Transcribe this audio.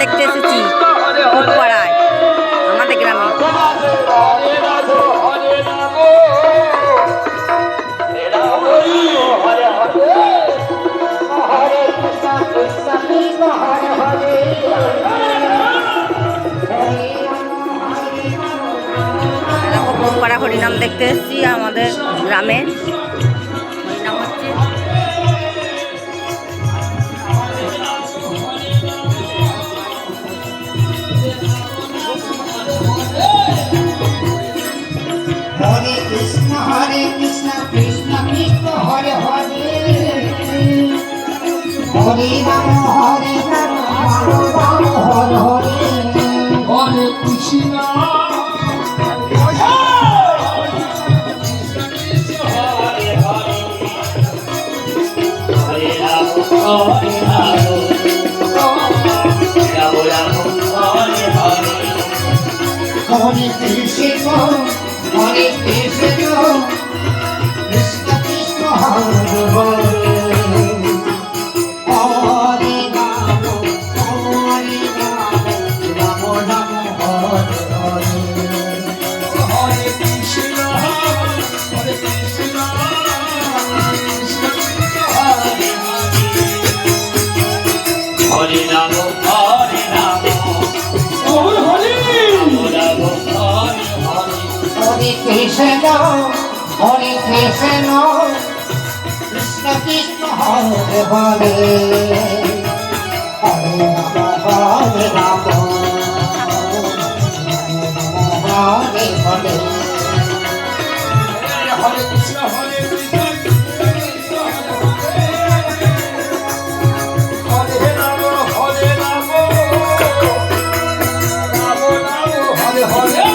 দেখতে এসেছি পাড়ায় আমাদের গ্রামে। পাড়া হরিনাম দেখতে এসেছি আমাদের গ্রামে। হরিনাম হচ্ছে হরে কৃষ্ণ কৃষ্ণ কৃষ্ণ হরে হরে হরে রাম হরে Ram Ram Hare Hare Hare Krishna Hare Krishna, Hare Krishna, Krishna Krishna, Hare Hare, Hare Rama, Hare Rama, Rama Rama, Hare Hare, Hare Krishna, Hare Krishna, Krishna Krishna, Hare Hare, Hare Rama, Hare Rama, Hare Krishna, Hare Krishna, Krishna Krishna, Hare Hare, Hare Rama, Hare Rama, Hare Hare, Hare Krishna, Hare Krishna, Hare Rama, Hare Rama, Rama Rama, Hare Hare.